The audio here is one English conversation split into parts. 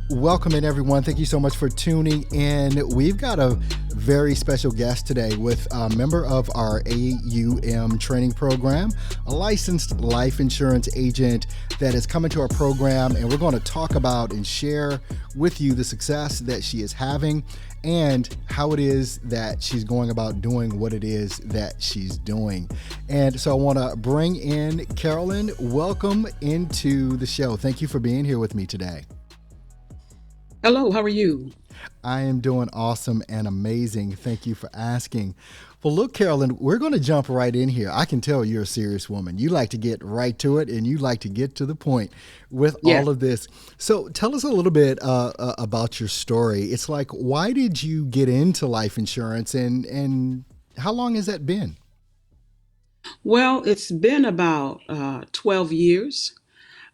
Welcome in, everyone. Thank you so much for tuning in. We've got a very special guest today with a member of our AUM training program, a licensed life insurance agent that has come into our program, and we're going to talk about and share with you the success that she is having and how it is that she's going about doing what it is that she's doing. And so I want to bring in Carolyn. Welcome into the show. Thank you for being here with me today. Hello, how are you? I am doing awesome and amazing. Thank you for asking. Well, look, Carolyn, we're going to jump right in here. I can tell you're a serious woman. You like to get right to it, and you like to get to the point with all of this. So tell us a little bit about your story. It's like, why did you get into life insurance, and how long has that been? Well, it's been about 12 years.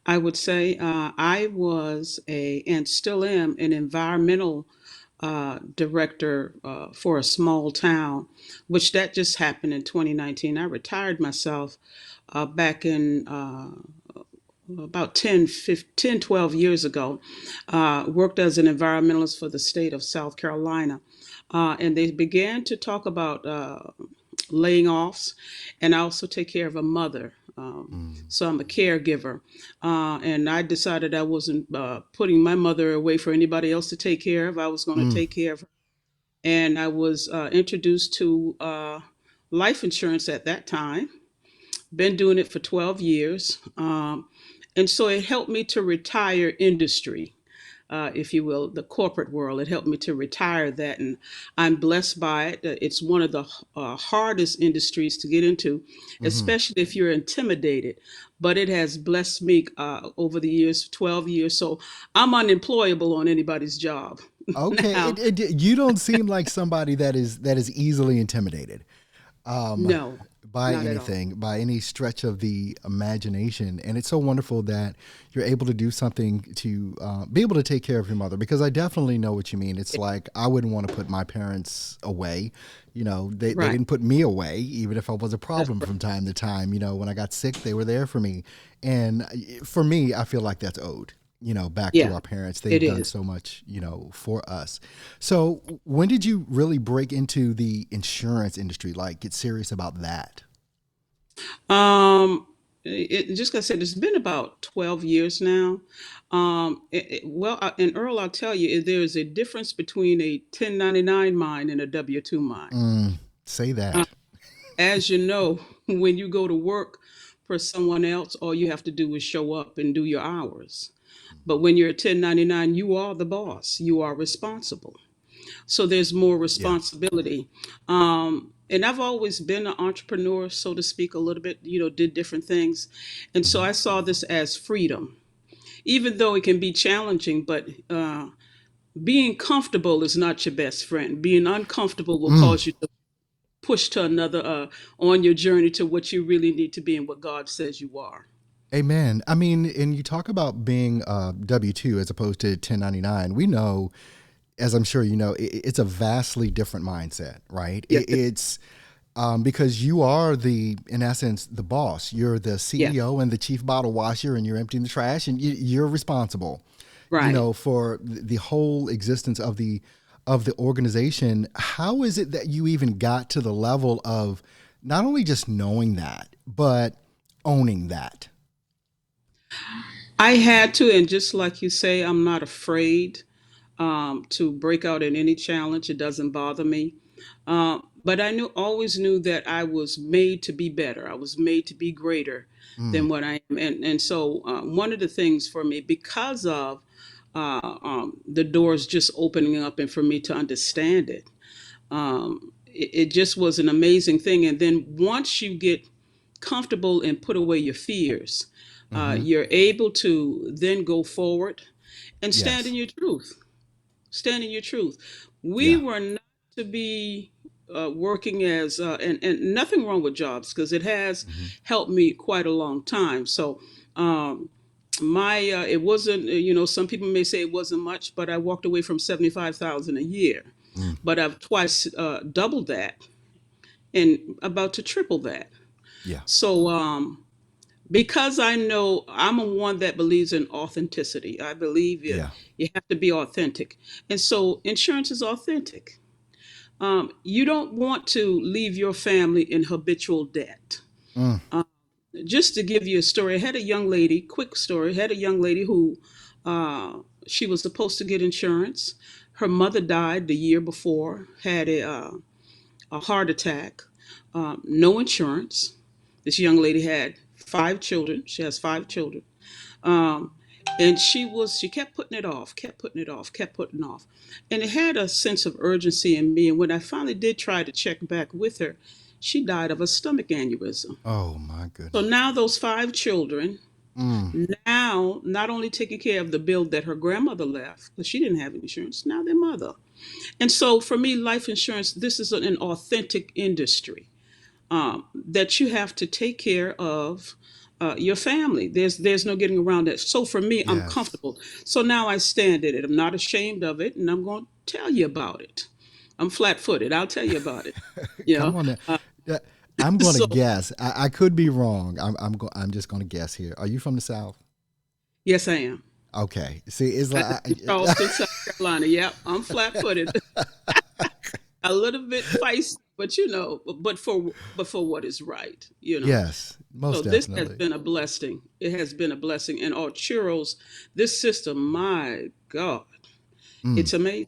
I would say I was and still am, an environmental director for a small town, which that just happened in 2019. I retired myself back in about 12 years ago. Worked as an environmentalist for the state of South Carolina. And they began to talk about laying offs, and I also take care of a mother. So I'm a caregiver, and I decided I wasn't putting my mother away for anybody else to take care of. I was going to take care of her, and I was introduced to life insurance at that time. Been doing it for 12 years, and so it helped me to retire industry, if you will, the corporate world. It helped me to retire that, and I'm blessed by it. It's one of the hardest industries to get into, Mm-hmm. especially if you're intimidated. But it has blessed me over the years, 12 years. So I'm unemployable on anybody's job Okay, now. you don't seem like somebody that is easily intimidated. um, No, by not at all. anything, by any stretch of the imagination. And it's so wonderful that you're able to do something to be able to take care of your mother, because I definitely know what you mean. It's like I wouldn't want to put my parents away. They Right. didn't put me away, even if I was a That's problem right. from time to time. When I got sick, they were there for me. And for me, I feel like that's owed. Back to Yeah, our parents. They've it done is. so much, for us. So when did you really break into the insurance industry? Like get serious about that? Um, just like I said, it's been about 12 years now. And Earl, I'll tell you, there's a difference between a 1099 mine and a W-2 mine. Mm, say Uh, that. as you know, when you go to work for someone else, all you have to do is show up and do your hours. But when you're a 1099, you are the boss. You are responsible. So there's more Yeah. responsibility. And I've always been an entrepreneur, so to speak, a little bit, did different things. And so Hmm. I saw this as freedom, even though it can be challenging, but being comfortable is not your best friend. Being uncomfortable will Mm, cause you to push to another, on your journey to what you really need to be and what God says you are. amen. I mean, and you talk about being W-2 as opposed to 1099. We know, as I'm sure you know, it's a vastly different mindset, right? Yes, It's because you are in essence, the boss. You're the yes, CEO and the chief bottle washer, and you're emptying the trash, and you're responsible, right. for the whole existence of the organization. How is it that you even got to the level of not only just knowing that, but owning that? I had to, and just like you say, I'm not afraid to break out in any challenge. It doesn't bother me. But I always knew that I was made to be better. I was made to be greater Mm, than what I am. And so one of the things for me, because of the doors just opening up and for me to understand it, it just was an amazing thing. And then once you get comfortable and put away your fears, hmm. you're able to then go forward and stand in Yes. your truth. Stand in your truth. We Yeah. were not to be working as, and nothing wrong with jobs because it has Hmm. helped me quite a long time. So, um, it wasn't, some people may say it wasn't much, but I walked away from 75,000 a year. Mm, But I've twice doubled that and about to triple that. yeah. So, because I know I'm a one that believes in authenticity. I believe Yeah. you have to be authentic. And so insurance is authentic. You don't want to leave your family in habitual debt. Mm. Um, just to give you a story, I had a young lady, quick story, had a young lady who uh, she was supposed to get insurance. Her mother died the year before, had a heart attack, no insurance. This young lady had 5 children. She has 5 children. Um, and she kept putting it off, kept putting it off, kept putting off. And it had a sense of urgency in me. And when I finally did try to check back with her, she died of a stomach aneurysm. Oh my So goodness. now those 5 children, Mm. now not only taking care of the bill that her grandmother left, because she didn't have insurance, now their mother. And so for me, life insurance, this is an authentic industry that you have to take care of your family. There's no getting around that. So for me, I'm Yes. comfortable. So now I stand in it. I'm not ashamed of it, and I'm going to tell you about it. I'm flat-footed. I'll tell you about it. Come Yeah. on now. Yeah, I'm going to So guess. I could be wrong. I'm just going to guess here. Are you from the South? yes, I am. Okay. See, it's I like live in Charleston, South Carolina. Yep, I'm flat-footed. A little bit feisty, but but for what is right. yes, So most this has definitely. been a blessing. It has been a blessing. And Arturo's, this system, my God, Mm. it's amazing.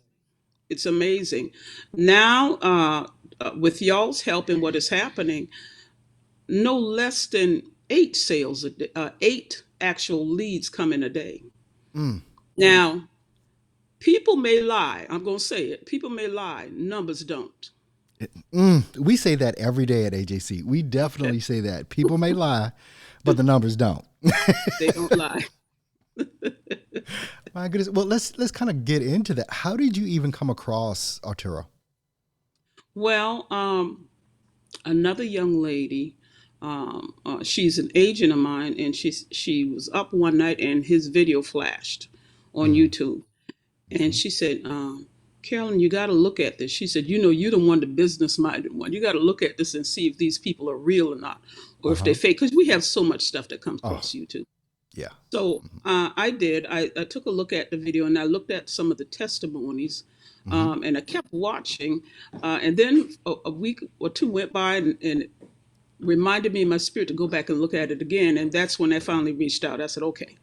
It's amazing. Now, with y'all's help and what is happening, no less than 8 sales a day, 8 actual leads come in a day. Mm. Now, people may lie. I'm going to say it. People may lie. Numbers don't. We say that every day at AJC. We Okay. definitely say that. People may lie, but the numbers don't. They don't lie. My goodness. Well, let's kind of get into that. How did you even come across Arturo? Well, another young lady. She's an agent of mine, and she was up one night, and his video flashed on Mm. YouTube, and Hmm. she said, "Carolyn, you got to look at this." She said, you're the one, the business minded one. You got to look at this and see if these people are real or not, or Uh if they're huh. fake, because we have so much stuff that comes Oh, across YouTube. yeah. So I did. I took a look at the video and I looked at some of the testimonies, Hmm. and I kept watching. And then a week or two went by, and it reminded me in my spirit to go back and look at it again. And that's when I finally reached out. I said, okay,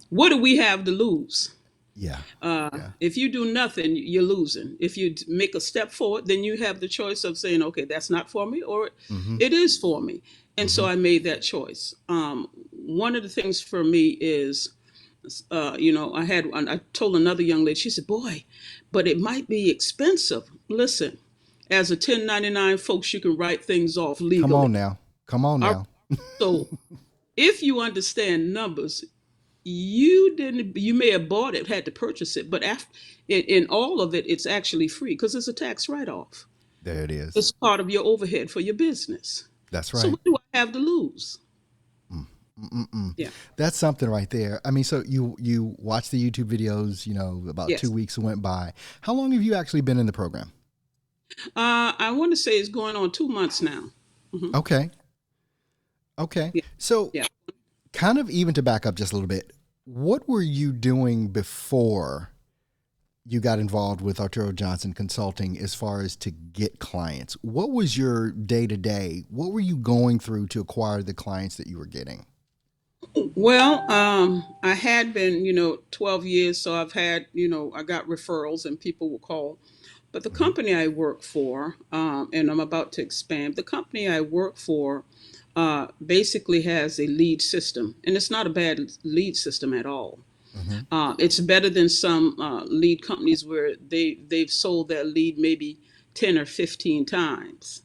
what do we have to lose? Yeah. Yeah. If you do nothing, you're losing. If you make a step forward, then you have the choice of saying, okay, that's not for me, or Hmm. it is for me. And so Hmm. I made that choice. One of the things for me is, I told another young lady, she said, boy, but it might be expensive. Listen, as a 1099 folks, you can write things off Come on legally. now. Come on All right. now. So if you understand numbers, you may have bought it, had to purchase it, but after in all of it, it's actually free because it's a tax write-off. There it is. It's part of your overhead for your business. That's So right. what do I have to lose? Mm. Mm-mm. Yeah. That's something right there. I mean, so you watch the YouTube videos. About Yes. 2 weeks went by. How long have you actually been in the program? I want to say it's going on 2 months now. Hmm. Okay. Okay. Yeah. So, Yeah. kind of even to back up just a little bit, what were you doing before you got involved with Arturo Johnson Consulting as far as to get clients? What was your day to day? What were you going through to acquire the clients that you were getting? Well, I had been, 12 years, so I've had, I got referrals and people will call. But the Hmm. company I work for, and I'm about to expand, the company I work for basically has a lead system, and it's not a bad lead system at all. Hmm. It's better than some lead companies where they've sold that lead maybe 10 or 15 times.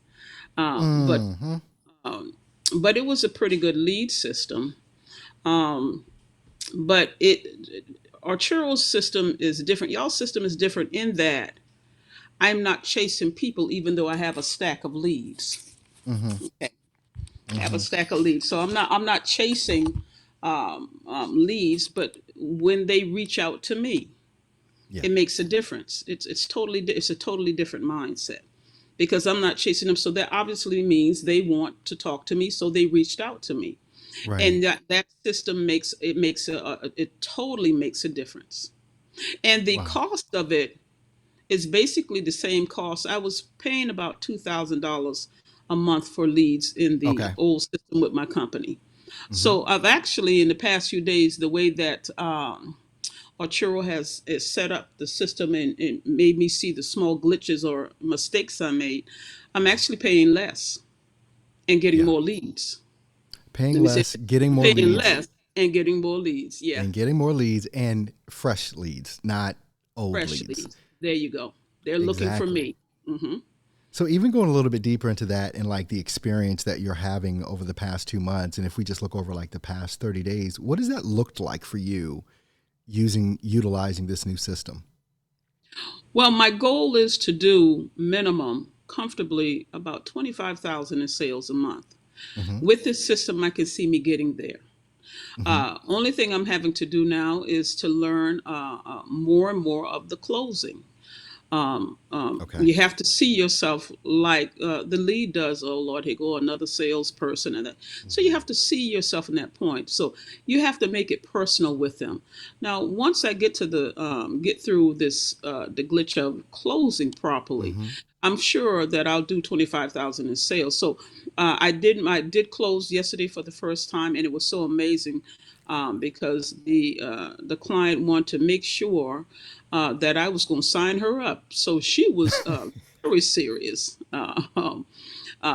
Uh, but Hmm. um, but it was a pretty good lead system. Um, but Arturo's system is different. Y'all's system is different in that I'm not chasing people, even though I have a stack of leads. Hmm. Okay. I have a Hmm. stack of leads, so I'm not chasing leads. But when they reach out to me, Yeah. it makes a difference. It's a totally different mindset because I'm not chasing them. So that obviously means they want to talk to me, so they reached out to me. Right. And that system it totally makes a difference. And the Wow. cost of it is basically the same cost. I was paying about $2,000 a month for leads in the Okay. old system with my company. Mm-hmm. So I've actually, in the past few days, the way that Arturo has set up the system and made me see the small glitches or mistakes I made, I'm actually paying less and getting Yeah. more leads. Paying Let me say less, that. getting more Paying leads, less and getting more leads. Yeah, and getting more leads and fresh leads, not old fresh leads. leads. There you go. They're looking for Exactly. me. Hmm. So even going a little bit deeper into that and like the experience that you're having over the past 2 months, and if we just look over like the past 30 days, what does that look like for you utilizing this new system? Well, my goal is to do minimum comfortably about 25,000 in sales a month. Mm-hmm. With this system, I can see me getting there. Mm-hmm. Only thing I'm having to do now is to learn more and more of the closing. Okay. You have to see yourself like the lead does. Oh Lord, here go another salesperson, and that. So you Mm-hmm. have to see yourself in that point. So you have to make it personal with them. Now, once I get to the get through this the glitch of closing properly, Mm-hmm. I'm sure that I'll do 25,000 in sales. So I did close yesterday for the first time, and it was so amazing because the client wanted to make sure that I was going to sign her up. So she was very serious,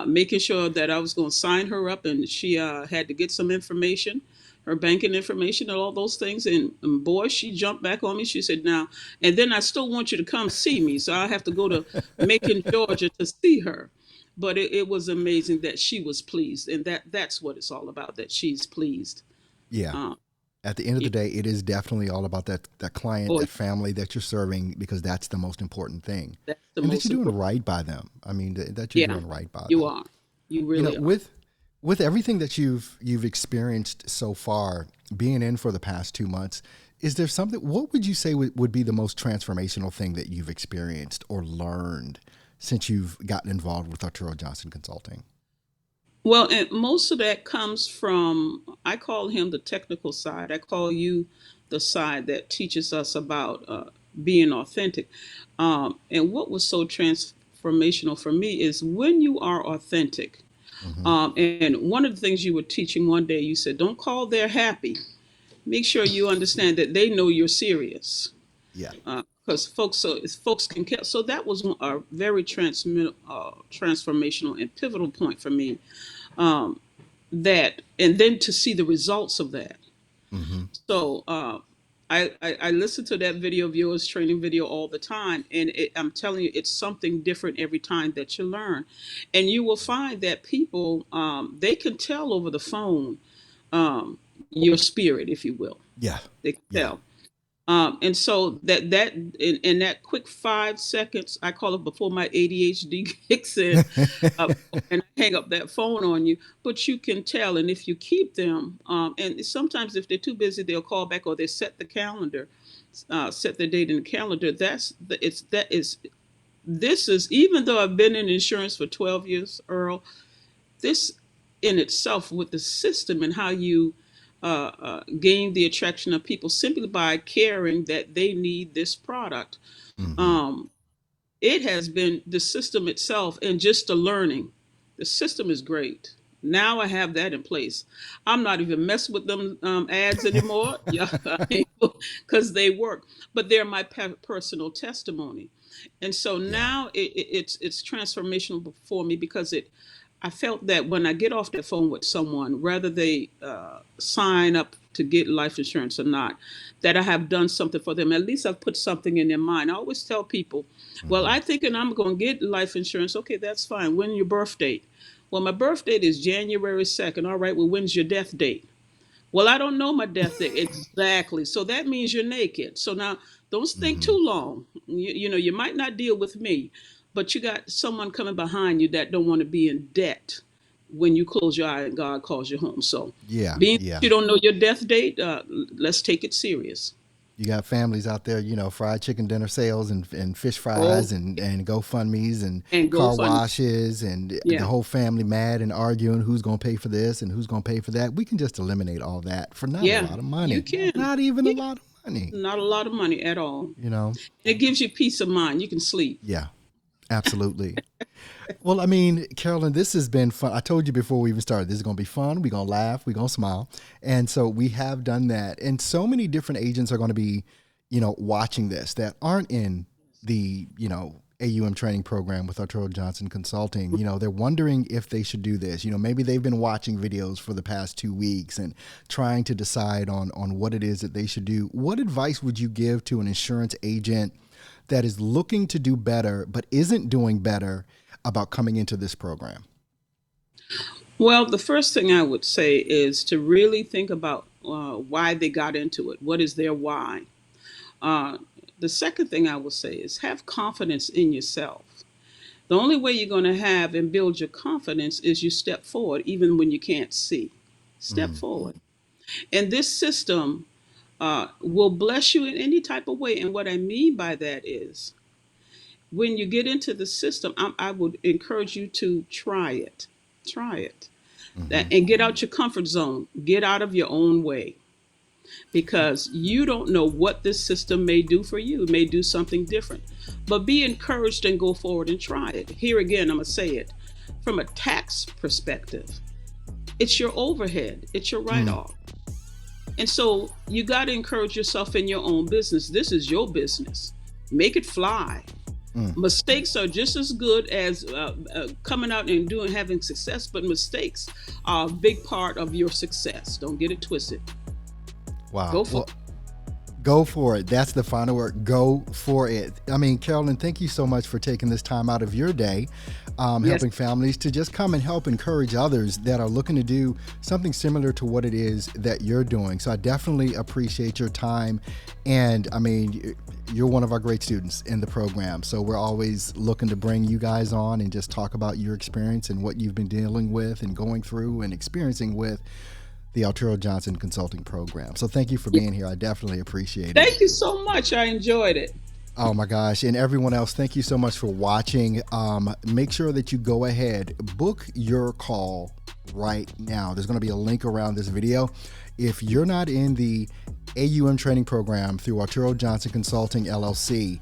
making sure that I was going to sign her up, and she had to get some information, her banking information, and all those things. And boy, she jumped back on me. She said, "Now, and then I still want you to come see me, so I have to go to Macon, Georgia, to see her." But it was amazing that she was pleased, and that's what it's all about. That she's pleased. Yeah. Uh, At the end of yeah. the day, it is definitely all about that client, Oh, that family that you're serving, because that's the most important thing, that's the and that most you're doing important. right by them. I mean, that you're Yeah, doing right by you them. are. You You know, really are. with everything that you've experienced so far, being in for the past 2 months, is there something? What would you say would be the most transformational thing that you've experienced or learned since you've gotten involved with Arturo Johnson Consulting? Well, and most of that comes from, I call him the technical side. I call you the side that teaches us about being authentic. And what was so transformational for me is when you are authentic. Mm-hmm. And one of the things you were teaching one day, you said, don't call they're happy. Make sure you understand that they know you're serious. Yeah. Because folks can care. So that was a very transformational and pivotal point for me, that and then to see the results of that. Mm-hmm. So I listen to that video of yours, training video, all the time, and I'm telling you, it's something different every time that you learn, and you will find that people they can tell over the phone um, your spirit, if you will. Yeah. They can Yeah. tell. And so that in that quick 5 seconds, I call it before my ADHD kicks in, uh, and I hang up that phone on you. But you can tell, and if you keep them, and sometimes if they're too busy, they'll call back or they set the calendar, set the date in the calendar. That is this is even though I've been in insurance for 12 years, Earl. This in itself with the system and how you gain the attraction of people simply by caring that they need this product. Mm-hmm. Um, it has been the system itself and just the learning. The system is great. Now I have that in place. I'm not even messing with them ads anymore. Yeah, because they work. But they're my personal testimony, and so Yeah. now it's transformational for me because it. I felt that when I get off the phone with someone, whether they sign up to get life insurance or not, that I have done something for them. At least I've put something in their mind. I always tell people, well, Mm-hmm. I thinking I'm going to get life insurance. Okay, that's fine. When your birth date? Well, my birth date is January 2nd. All right, well, when's your death date? Well, I don't know my death date exactly. So that means you're naked. So now don't think Mm-hmm. too long. You might not deal with me, but you got someone coming behind you that don't want to be in debt when you close your eye and God calls you home. So Yeah. being that Yeah. you don't know your death date, let's take it serious. You got families out there, fried chicken dinner sales and fish Oh, fries and GoFundMe's and and car GoFundMe. washes and the Yeah. whole family mad and arguing who's going to pay for this and who's going to pay for that. We can just eliminate all that for not a Yeah. lot of You money. can. Not even a Yeah. lot of money, Not a lot of money at all. you know? It gives you peace of mind. You can sleep. Yeah, absolutely. Well, I mean, Carolyn, this has been fun. I told you before we even started, this is going to be fun. We're going to laugh. We're going to smile. And so we have done that. And so many different agents are going to be, watching this that aren't in the, AUM training program with Arturo Johnson Consulting. They're wondering if they should do this. Maybe they've been watching videos for the past 2 weeks and trying to decide on what it is that they should do. What advice would you give to an insurance agent that is looking to do better but isn't doing better about coming into this program? Well, the first thing I would say is to really think about why they got into it. What is their why? Uh, the second thing I will say is have confidence in yourself. The only way you're going to have and build your confidence is you step forward, even when you can't see. Step Mm, forward. And this system will bless you in any type of way. And what I mean by that is when you get into the system, I would encourage you to try it. Try it. hmm And get out your comfort zone. Get out of your own way because you don't know what this system may do for you. It may do something different. But be encouraged and go forward and try it. Here again, I'm going to say it from a tax perspective. It's your overhead, it's your write mm, off. And so you got to encourage yourself in your own business. This is your business. Make it fly. mm. Mistakes are just as good as coming out and having success, but mistakes are a big part of your success. Don't get it twisted. Wow. Go for Well, go for it. That's the final word. Go for it. I mean, Carolyn, thank you so much for taking this time out of your day, Yes. helping families to just come and help encourage others that are looking to do something similar to what it is that you're doing. So I definitely appreciate your time. And I mean, you're one of our great students in the program. So we're always looking to bring you guys on and just talk about your experience and what you've been dealing with and going through and experiencing with the Arturo Johnson Consulting Program. So thank you for being here. I definitely appreciate it. Thank you so much. I enjoyed it. Oh my gosh. And everyone else, thank you so much for watching. Make sure that you go ahead, book your call right now. There's going to be a link around this video. If you're not in the AUM training program through Arturo Johnson Consulting LLC,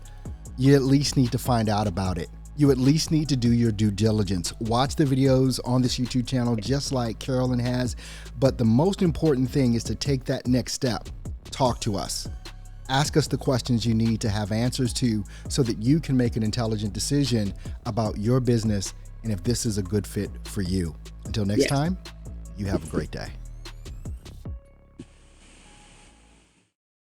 you at least need to find out about it. You at least need to do your due diligence. Watch the videos on this YouTube channel just like Carolyn has. But the most important thing is to take that next step. Talk to us. Ask us the questions you need to have answers to so that you can make an intelligent decision about your business and if this is a good fit for you. Until next Yes. time, you have a great day.